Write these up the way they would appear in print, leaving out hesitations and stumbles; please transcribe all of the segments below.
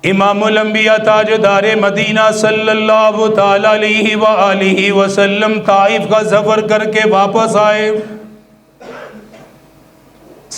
امام الانبیاء تاجدار مدینہ صلی اللہ تعالی علیہ وآلہ وسلم طائف کا سفر کر کے واپس آئے،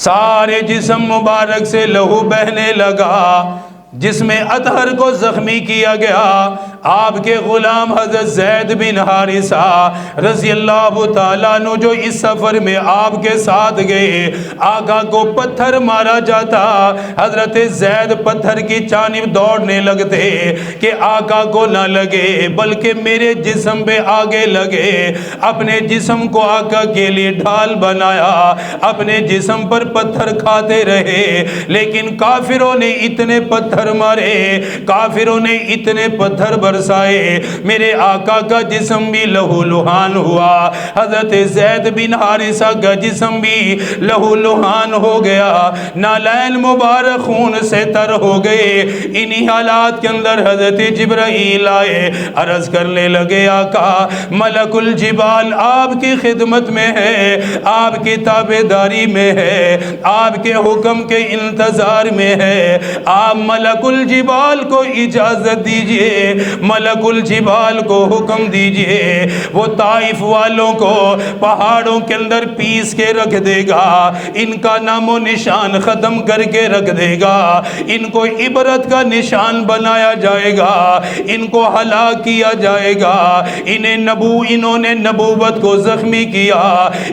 سارے جسم مبارک سے لہو بہنے لگا، جس میں اطہر کو زخمی کیا گیا۔ آپ کے غلام حضرت زید بن حارثہ رضی اللہ تعالیٰ عنہ جو اس سفر میں آپ کے ساتھ گئے، آقا کو پتھر مارا جاتا، حضرت زید پتھر کی جانب دوڑنے لگتے کہ آقا کو نہ لگے بلکہ میرے جسم پہ آگے لگے۔ اپنے جسم کو آقا کے لیے ڈھال بنایا، اپنے جسم پر پتھر کھاتے رہے، لیکن کافروں نے اتنے پتھر مارے، کافروں نے اتنے پتھر برسائے، میرے آقا کا جسم بھی لہو لہان ہوا، حضرت زید بن حارثہ کا جسم بھی لہو لہان ہو گیا، نالین مبارک خون سے تر ہو گئے۔ انہی حالات کے اندر حضرت جبرائیل آئے، عرض کرنے لگے آقا ملک الجبال آپ کی خدمت میں ہے، آپ کی تابعداری میں ہے، آپ کے حکم کے انتظار میں ہے، آپ ملک الجبال کو اجازت دیجئے، ملک الجبال کو حکم دیجئے، وہ طائف والوں کو پہاڑوں کے اندر پیس کے رکھ دے گا، ان کا نام و نشان ختم کر کے رکھ دے گا، ان کو عبرت کا نشان بنایا جائے گا، ان کو ہلاک کیا جائے گا، انہوں نے نبوت کو زخمی کیا،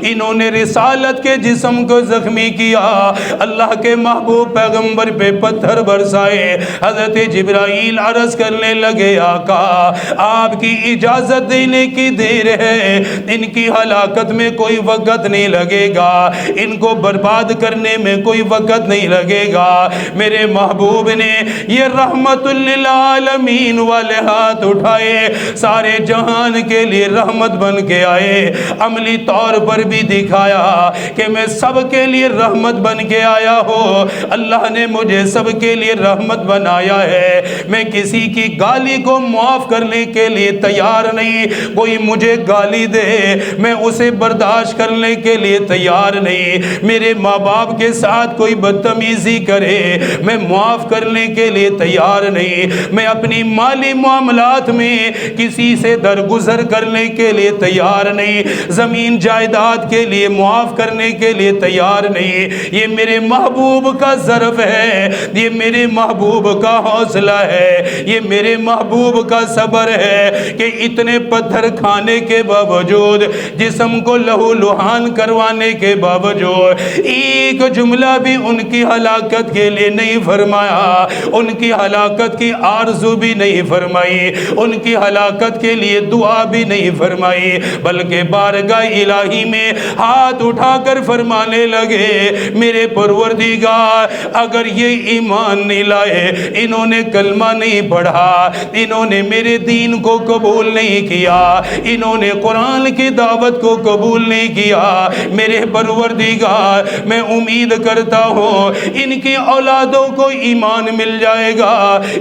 انہوں نے رسالت کے جسم کو زخمی کیا، اللہ کے محبوب پیغمبر پہ پتھر برسائے۔ حضرت جبرائیل عرض کرنے لگے آقا آپ کی اجازت دینے کی دیر ہے، ان کی ہلاکت میں کوئی وقت نہیں لگے گا، ان کو برباد کرنے میں کوئی وقت نہیں لگے گا۔ میرے محبوب نے یہ رحمت للعالمین والے ہاتھ اٹھائے، سارے جہان کے لیے رحمت بن کے آئے، عملی طور پر بھی دکھایا کہ میں سب کے لیے رحمت بن کے آیا ہوں، اللہ نے مجھے سب کے لیے رحمت بنایا ہے، میں کسی کی گالی کو معاف کرنے کے لیے تیار نہیں، کوئی مجھے گالی دے میں اسے برداشت کرنے کے لیے تیار نہیں، میرے ماں باپ کے ساتھ کوئی بدتمیزی کرے میں معاف کرنے کے لیے تیار نہیں، میں اپنی مالی معاملات میں کسی سے درگزر کرنے کے لیے تیار نہیں، زمین جائیداد کے لیے معاف کرنے کے لیے تیار نہیں۔ یہ میرے محبوب کا ظرف ہے، یہ میرے محبوب کا حوصلہ ہے، یہ میرے محبوب کا صبر ہے کہ اتنے پتھر کھانے کے باوجود، جسم کو لہو لہان کروانے کے باوجود، ایک جملہ بھی ان کی ہلاکت کے لیے نہیں فرمایا، ان کی ہلاکت کی آرزو بھی نہیں فرمائی، ان کی ہلاکت کے لیے دعا بھی نہیں فرمائی، بلکہ بارگاہ الہی میں ہاتھ اٹھا کر فرمانے لگے میرے پروردگار اگر یہ ایمان نہیں لائے، انہوں نے کلمہ نہیں پڑھا، انہوں نے میرے دین کو قبول نہیں کیا، انہوں نے قرآن کی دعوت کو قبول نہیں کیا، میرے پروردگار میں امید کرتا ہوں ان کی اولادوں کو ایمان مل جائے گا،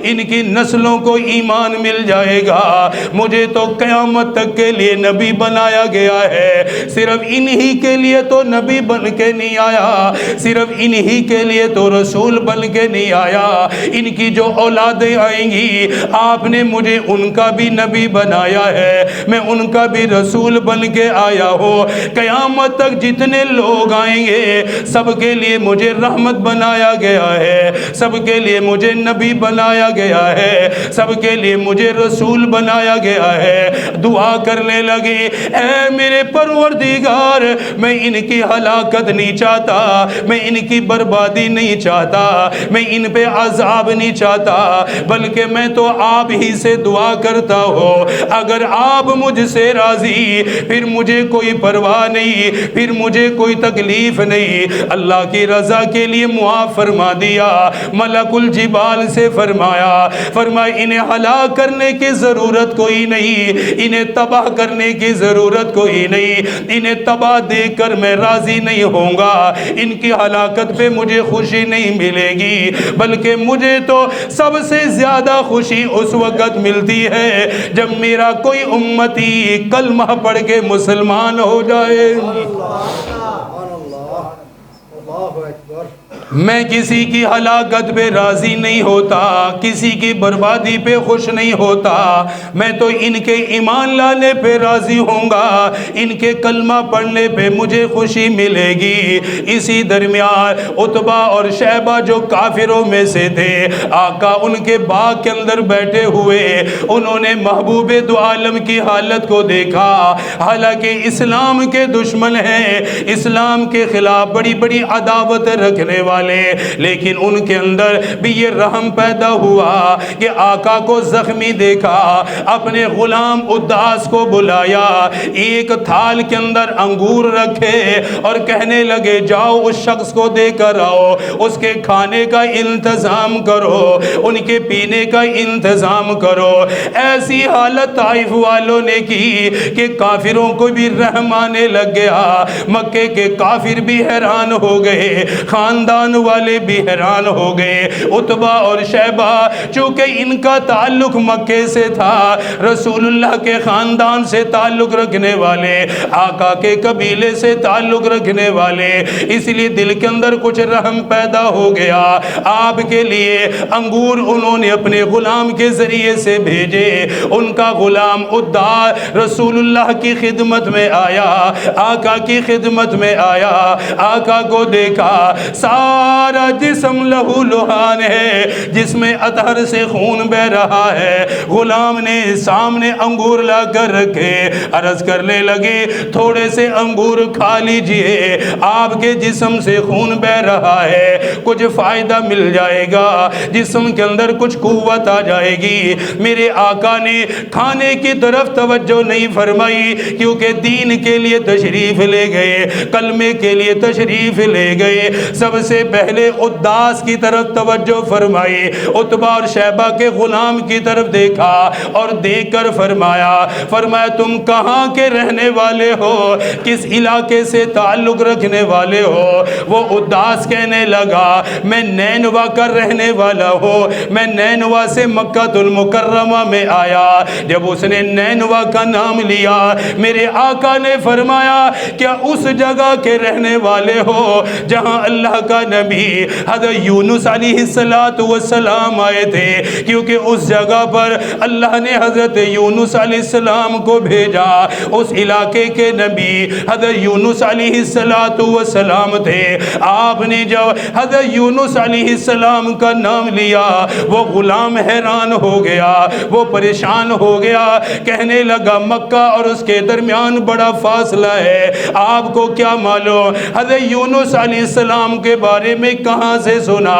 ان کی نسلوں کو ایمان مل جائے گا، مجھے تو قیامت تک کے لیے نبی بنایا گیا ہے، صرف انہی کے لیے تو نبی بن کے نہیں آیا، صرف انہی کے لیے تو رسول بن کے نہیں آیا، ان کی جو اولادیں آئیں گی آپ نے مجھے ان کا بھی نبی بنایا ہے، میں ان کا بھی رسول بن کے آیا ہوں، قیامت تک جتنے لوگ آئیں گے سب کے لیے مجھے رحمت بنایا گیا ہے، سب کے لیے مجھے نبی بنایا گیا ہے، سب کے لیے مجھے رسول بنایا گیا ہے۔ دعا کرنے لگے اے میرے پروردگار میں ان کی ہلاکت نہیں چاہتا، میں ان کی بربادی نہیں چاہتا، میں ان پہ عذاب نہیں چاہتا، بلکہ میں تو آپ ہی سے دعا کرتا ہوں، اگر آپ مجھ سے راضی پھر مجھے کوئی پرواہ نہیں، پھر مجھے کوئی تکلیف نہیں، اللہ کی رضا کے لیے معاف فرما دیا۔ ملک الجبال سے فرمایا انہیں ہلاک کرنے کی ضرورت کوئی نہیں، انہیں تباہ کرنے کی ضرورت کوئی نہیں، انہیں تباہ دیکھ کر میں راضی نہیں ہوں گا، ان کی ہلاکت پہ مجھے خوشی نہیں ملے گی، بلکہ مجھے تو سب سے زیادہ خوشی اس وقت ملتی ہے جب میرا کوئی امتی کلمہ پڑھ کے مسلمان ہو جائے۔ اللہ اکبر۔ میں کسی کی ہلاکت پہ راضی نہیں ہوتا، کسی کی بربادی پہ خوش نہیں ہوتا، میں تو ان کے ایمان لانے پہ راضی ہوں گا، ان کے کلمہ پڑھنے پہ مجھے خوشی ملے گی۔ اسی درمیان عتبہ اور شیبہ جو کافروں میں سے تھے، آقا ان کے باغ کے اندر بیٹھے ہوئے، انہوں نے محبوب دو عالم کی حالت کو دیکھا، حالانکہ اسلام کے دشمن ہیں، اسلام کے خلاف بڑی بڑی عداوت رکھنے والے، لیکن ان کے اندر بھی یہ رحم پیدا ہوا کہ آقا کو زخمی دیکھا، اپنے غلام اداس کو بلایا، ایک تھال کے اندر انگور رکھے اور کہنے لگے جاؤ اس شخص کو دے کر آؤ، اس کے کھانے کا انتظام کرو، ان کے پینے کا انتظام کرو۔ ایسی حالت طائف والوں نے کی کہ کافروں کو بھی رحم آنے لگ گیا، مکے کے کافر بھی حیران ہو گئے، خاندان والے بھی حیران ہو گئے۔ عتبہ اور شیبہ چونکہ ان کا تعلق مکے سے تھا، رسول اللہ کے خاندان سے تعلق رکھنے والے، آقا کے قبیلے سے تعلق رکھنے والے، اس لیے دل کے اندر کچھ رحم پیدا ہو گیا۔ آپ کے لیے انگور انہوں نے اپنے غلام کے ذریعے سے بھیجے، ان کا غلام عدار رسول اللہ کی خدمت میں آیا، آقا کی خدمت میں آیا، آقا کو دیکھا، سارا جسم لہو لہان ہے، جس میں اطہر سے خون بہ رہا ہے۔ غلام نے سامنے انگور لا کر رکھے، عرض کرنے لگے تھوڑے سے انگور کھا لیجئے، آپ کے جسم سے خون بہ رہا ہے، کچھ فائدہ مل جائے گا، جسم کے اندر کچھ قوت آ جائے گی۔ میرے آقا نے کھانے کی طرف توجہ نہیں فرمائی، کیونکہ دین کے لیے تشریف لے گئے، کلمے کے لیے تشریف لے گئے۔ سب سے پہلے عداس کی طرف توجہ فرمائی، عتبہ اور شیبہ کے غلام کی طرف دیکھا اور دیکھ کر فرمایا تم کہاں کے رہنے والے ہو، کس علاقے سے تعلق رکھنے والے ہو؟ وہ عداس کہنے لگا میں نینوا کا رہنے والا ہوں، میں نینوا سے مکہ المکرمہ میں آیا۔ جب اس نے نینوا کا نام لیا، میرے آقا نے فرمایا کیا اس جگہ کے رہنے والے ہو جہاں اللہ کا نبی حضرت یونس علیہ السلام آئے تھے؟ کیونکہ اس جگہ پر اللہ نے حضرت یونس علیہ السلام کو بھیجا، اس علاقے کے نبی حضرت یونس علیہ السلام تھے۔ آپ نے جب حضرت یونس علیہ السلام کا نام لیا، وہ غلام حیران ہو گیا، وہ پریشان ہو گیا، کہنے لگا مکہ اور اس کے درمیان بڑا فاصلہ ہے، آپ کو کیا معلوم حضرت یونس علیہ السلام کے بارے میں کہاں سے سنا؟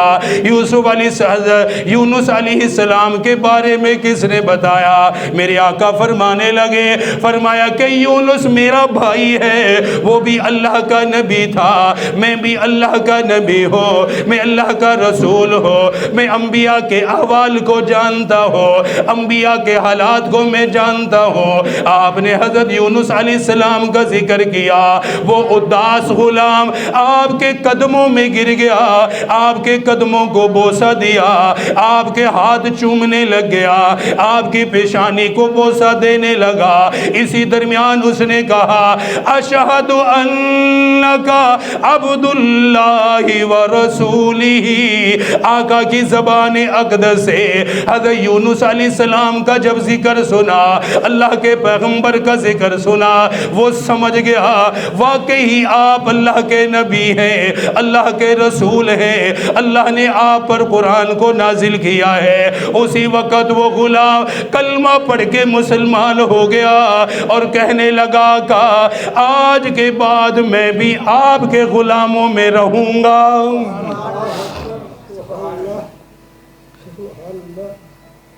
یونس علیہ السلام کے بارے میں کس نے بتایا؟ میرے آقا فرمانے لگے، فرمایا کہ یونس میرا بھائی ہے، وہ بھی اللہ کا نبی تھا، میں بھی اللہ کا نبی ہوں، میں اللہ کا رسول ہوں، میں انبیاء کے احوال کو جانتا ہوں، انبیاء کے حالات کو میں جانتا ہوں۔ آپ نے حضرت یونس علیہ السلام کا ذکر کیا، وہ اداس غلام آپ کے قدموں میں گر گیا، آپ کے قدموں کو بوسہ دیا، آپ کے ہاتھ چومنے لگ گیا، آپ کی پیشانی کو بوسہ دینے لگا۔ اسی درمیان اس نے کہا اشہد انک عبد اللہ ورسولہ۔ آقا کی زبان اقدس سے حضرت یونس علیہ السلام کا جب ذکر سنا، اللہ کے پیغمبر کا ذکر سنا، وہ سمجھ گیا واقعی آپ اللہ کے نبی ہیں، اللہ کے رسول ہیں، اللہ نے آپ پر قرآن کو نازل کیا ہے۔ اسی وقت وہ غلام کلمہ پڑھ کے مسلمان ہو گیا اور کہنے لگا کہ آج کے بعد میں بھی آپ کے غلاموں میں رہوں گا۔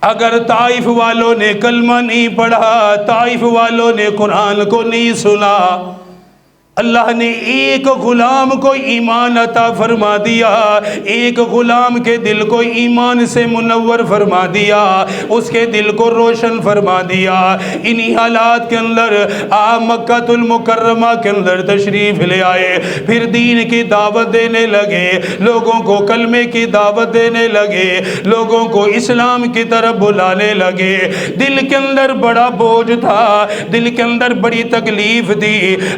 اگر طائف والوں نے کلمہ نہیں پڑھا، طائف والوں نے قرآن کو نہیں سنا، اللہ نے ایک غلام کو ایمان عطا فرما دیا، ایک غلام کے دل کو ایمان سے منور فرما دیا، اس کے دل کو روشن فرما دیا۔ انہی حالات کے اندر آپ مکہ المکرمہ کے اندر تشریف لے آئے، پھر دین کی دعوت دینے لگے، لوگوں کو کلمے کی دعوت دینے لگے، لوگوں کو اسلام کی طرف بلانے لگے۔ دل کے اندر بڑا بوجھ تھا، دل کے اندر بڑی تکلیف تھی۔